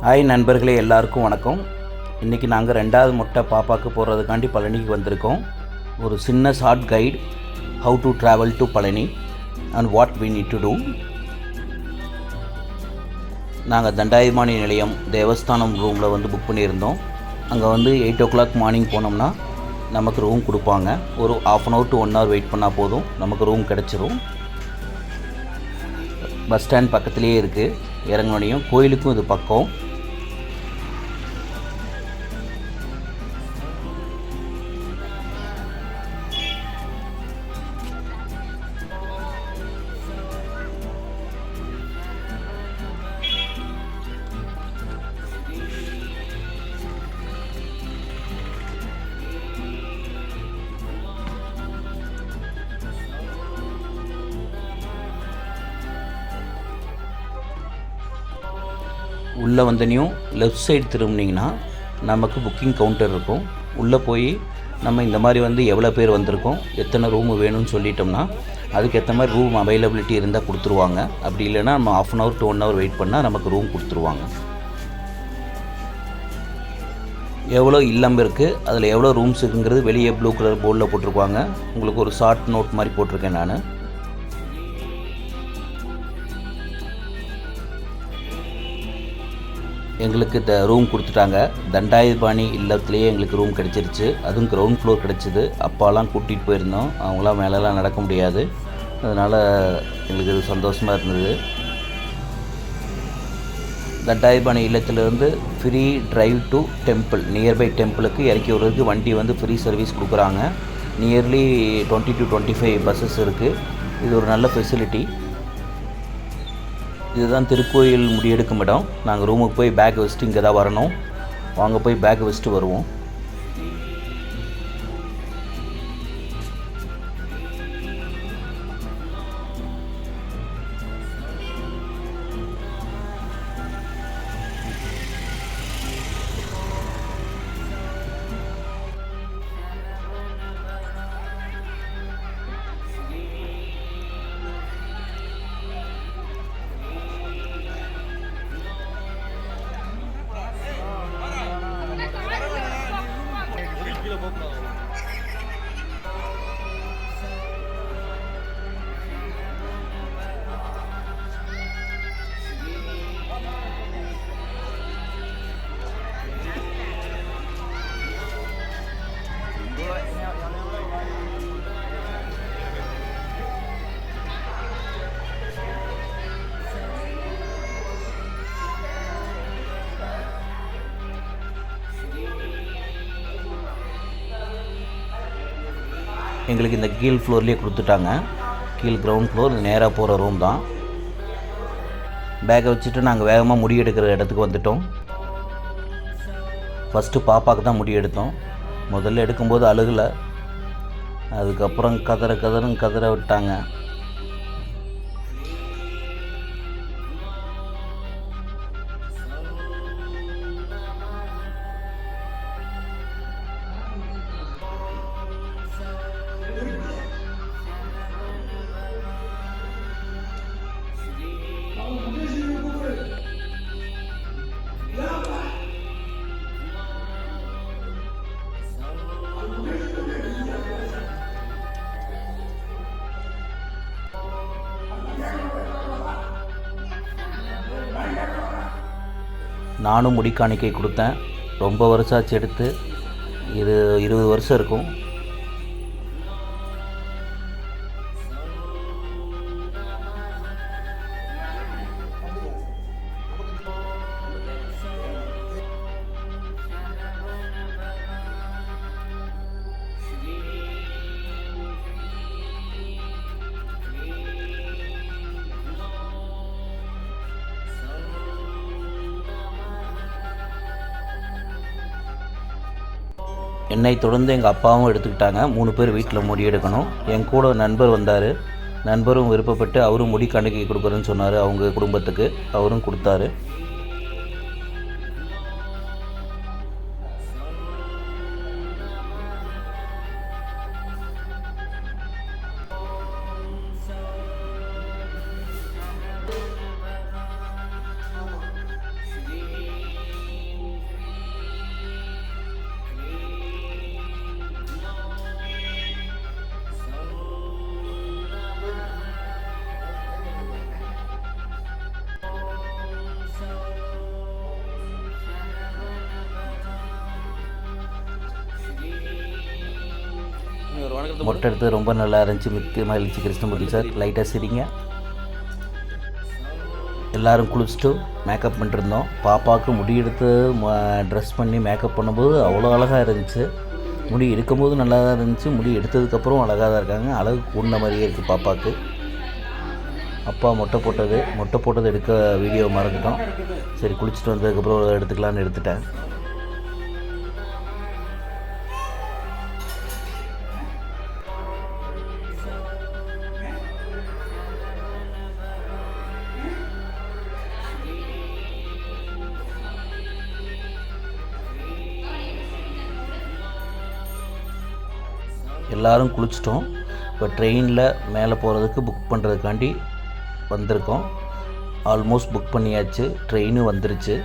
Hi நண்பர்களே, எல்லாருக்கும் வணக்கம். இன்றைக்கி நாங்கள் 2வது முட்டை பாப்பாவுக்கு போடுறதுக்காண்டி பழனிக்கு வந்திருக்கோம். ஒரு சின்ன short guide, how to travel to Palani and what we need to do. நாங்கள் தண்டாயுதபாணி நிலையம் தேவஸ்தானம் ரூமில் புக் பண்ணியிருந்தோம். அங்கே 8 o'clock மார்னிங் போனோம்னா நமக்கு ரூம் கொடுப்பாங்க. ஒரு 1/2 hour to 1 hour வெயிட் பண்ணால் போதும், நமக்கு ரூம் கிடச்சிரும். பஸ் ஸ்டாண்ட் பக்கத்துலேயே இருக்குது. இறங்கினோடையும் கோயிலுக்கும் இது பக்கம். உள்ளே வந்தனையும் லெஃப்ட் சைடு திரும்பினீங்கன்னா நமக்கு புக்கிங் கவுண்டர் இருக்கும். உள்ளே போய் நம்ம இந்த மாதிரி எவ்வளோ பேர் வந்திருக்கோம், எத்தனை ரூமு வேணும்னு சொல்லிட்டோம்னா அதுக்கு ஏற்ற மாதிரி ரூம் அவைலபிலிட்டி இருந்தால் கொடுத்துருவாங்க. அப்படி இல்லைன்னா நம்ம 1/2 hour to 1 hour வெயிட் பண்ணால் நமக்கு ரூம் கொடுத்துருவாங்க. எவ்வளோ இல்லம் இருக்குது, அதில் எவ்வளோ ரூம்ஸ் இருக்குங்கிறது வெளியே ப்ளூ கலர் போர்டில் போட்டிருப்பாங்க. உங்களுக்கு ஒரு ஷார்ட் நோட் மாதிரி போட்டிருக்கேன் நான். எங்களுக்கு இந்த ரூம் கொடுத்துட்டாங்க. தண்டாயுதபாணி இல்லத்துலேயே எங்களுக்கு ரூம் கிடச்சிருச்சு. அதுவும் கிரவுண்ட் ஃப்ளோர் கிடச்சிது. அப்பாலாம் கூட்டிகிட்டு போயிருந்தோம். அவங்களாம் மேலெலாம் நடக்க முடியாது. அதனால் எங்களுக்கு இது சந்தோஷமாக இருந்தது. தண்டாயுதபாணி இல்லத்திலேருந்து free drive to temple, nearby டெம்பிளுக்கு இறக்கி விடுறதுக்கு வண்டி ஃப்ரீ சர்வீஸ் கொடுக்குறாங்க. நியர்லி 20 to 25 பஸ்ஸஸ் இருக்குது. இது ஒரு நல்ல ஃபெசிலிட்டி. இதுதான் திருக்கோயில் முடியெடுக்கும் இடம். நாங்கள் ரூமுக்கு போய் பேக் வச்சுட்டு இங்கே தான் வரணும். வாங்க போய் பேக் வச்சுட்டு வருவோம். எங்களுக்கு இந்த கீழ் ஃப்ளோர்லேயே கொடுத்துட்டாங்க. கீழ் கிரவுண்ட் ஃப்ளோர், நேராக போகிற ரூம் தான். பேக்கை வச்சுட்டு நாங்கள் வேகமாக முடி எடுக்கிற இடத்துக்கு வந்துட்டோம். ஃபஸ்ட்டு பாப்பாவுக்கு தான் முடி எடுத்தோம். முதல்ல எடுக்கும்போது அழுகலை. அதுக்கப்புறம் கதற விட்டாங்க. நானும் முடிக்காணிக்கை கொடுத்தேன். ரொம்ப வருஷம் ஆச்சு எடுத்து. இது 20 வருஷம் இருக்கும். என்னை தொடர்ந்து எங்கள் அப்பாவும் எடுத்துக்கிட்டாங்க. 3 பேர் வீட்டில் முடி எடுக்கணும். என் கூட நண்பர் வந்தார். நண்பரும் விருப்பப்பட்டு அவரும் முடி காணிக்கை கொடுக்குறேன்னு சொன்னார். அவங்க குடும்பத்துக்கு அவரும் கொடுத்தாரு. மொட்டை எடுத்து ரொம்ப நல்லா இருந்துச்சு. மிக்க மகிழ்ச்சி கிருஷ்ணமூர்த்தி சார். லைட்டாக சிரிங்க. எல்லோரும் குளிச்சுட்டு மேக்கப் பண்ணிட்டுருந்தோம். பாப்பாவுக்கு முடி எடுத்து ட்ரெஸ் பண்ணி மேக்கப் பண்ணும்போது அவ்வளோ அழகாக இருந்துச்சு. முடி எடுக்கும்போது நல்லா தான் இருந்துச்சு. முடி எடுத்ததுக்கப்புறம் அழகாக தான் இருக்காங்க. அழகு கூடின மாதிரியே இருக்குது பாப்பாவுக்கு. அப்பா மொட்டை போட்டது எடுக்க வீடியோ மறந்துட்டோம். சரி குளிச்சுட்டு வந்ததுக்கப்புறம் எடுத்துக்கலான்னு எடுத்துட்டேன். எல்லோரும் குளிச்சிட்டோம். இப்போ ட்ரெயினில் மேலே போகிறதுக்கு புக் பண்ணுறதுக்காண்டி வந்திருக்கோம். ஆல்மோஸ்ட் புக் பண்ணியாச்சு. ட்ரெயினும் வந்துருச்சு.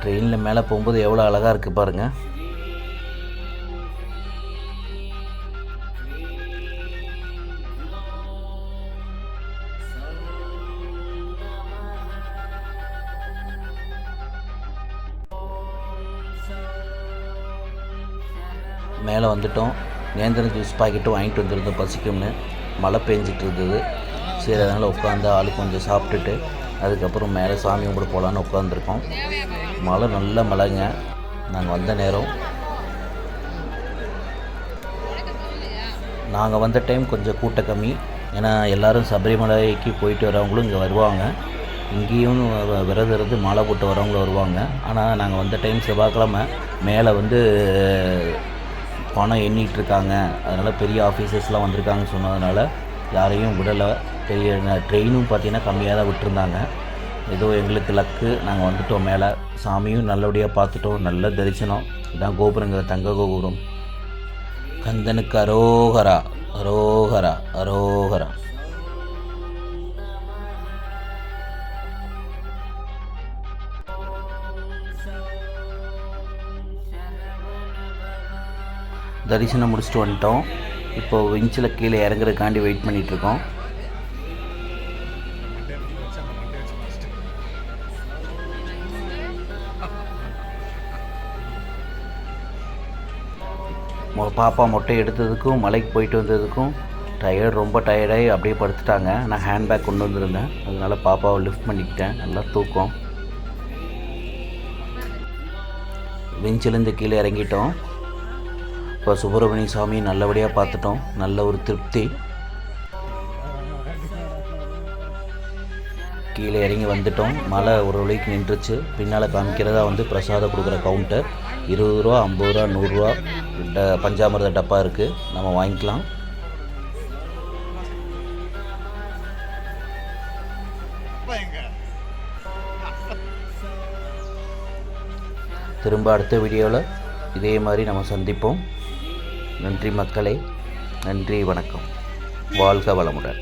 ட்ரெயினில் மேலே போகும்போது எவ்வளோ அழகாக இருக்குது பாருங்கள். மேலே வந்துட்டோம். நேந்திரம் ஜூஸ் பாக்கெட்டு வாங்கிட்டு வந்துருந்தோம் பசிக்கும்னு. மழை பெஞ்சிட்டு இருந்தது. சரி அதனால் உட்காந்து ஆள் கொஞ்சம் சாப்பிட்டுட்டு அதுக்கப்புறம் மேலே சாமி கும்பிட போகலான்னு உட்காந்துருக்கோம். மழை நல்ல மழைங்க. நாங்கள் வந்த நேரம் நாங்கள் வந்த டைம் கொஞ்சம் கூட்டம் கம்மி. ஏன்னா எல்லோரும் சபரிமலைக்கு போயிட்டு வரவங்களும் இங்கே வருவாங்க. இங்கேயும் விரதம் இருந்து மாலை போட்டு வரவங்களும் வருவாங்க. ஆனால் நாங்கள் வந்த டைம் செவ்வாய்க்கிழமை மேலே பணம் எண்ணிகிட்டு இருக்காங்க. அதனால் பெரிய ஆஃபீஸர்ஸ்லாம் வந்திருக்காங்கன்னு சொன்னதுனால யாரையும் விடலை. பெரிய ட்ரெயினும் பார்த்திங்கன்னா கம்மியாக தான் விட்டுருந்தாங்க. ஏதோ எங்களுக்கு லக்கு. நாங்கள் வந்துட்டோம் மேலே. சாமியும் நல்லபடியாக பார்த்துட்டோம். நல்ல தரிசனம். இதான் கோபுரங்க, தங்க கோபுரம். கந்தனுக்கு அரோகரா அரோகரா அரோகரா. தரிசனம் முடிச்சுட்டு வந்துட்டோம். இப்போது விஞ்சில் கீழே இறங்குறதுக்காண்டி வெயிட் பண்ணிகிட்ருக்கோம். பாப்பா மொட்டை எடுத்ததுக்கும் மலைக்கு போயிட்டு வந்ததுக்கும் ரொம்ப டயர்டாகி அப்படியே படுத்துட்டாங்க. நான் ஹேண்ட்பேக் கொண்டு வந்திருந்தேன். அதனால் பாப்பாவை லிஃப்ட் பண்ணிக்கிட்டேன். நல்லா தூக்கம். விஞ்சிலேருந்து கீழே இறங்கிட்டோம். இப்போ சுப்பிரமணிய சாமி நல்லபடியாக பார்த்துட்டோம். நல்ல ஒரு திருப்தி. கீழே இறங்கி வந்துட்டோம். மழை ஒரு வழிக்கு நின்றுச்சு. பின்னால் காமிக்கிறதா பிரசாதம் கொடுக்குற கவுண்டர். 20 ரூபா, 50 ரூபா, 100 ரூபா பஞ்சாமிர்த டப்பா இருக்குது. நம்ம வாங்கிக்கலாம். திரும்ப அடுத்த வீடியோவில் இதே மாதிரி நம்ம சந்திப்போம். நன்றி மக்களே. நன்றி, வணக்கம். வாழ்க வளமுடன்.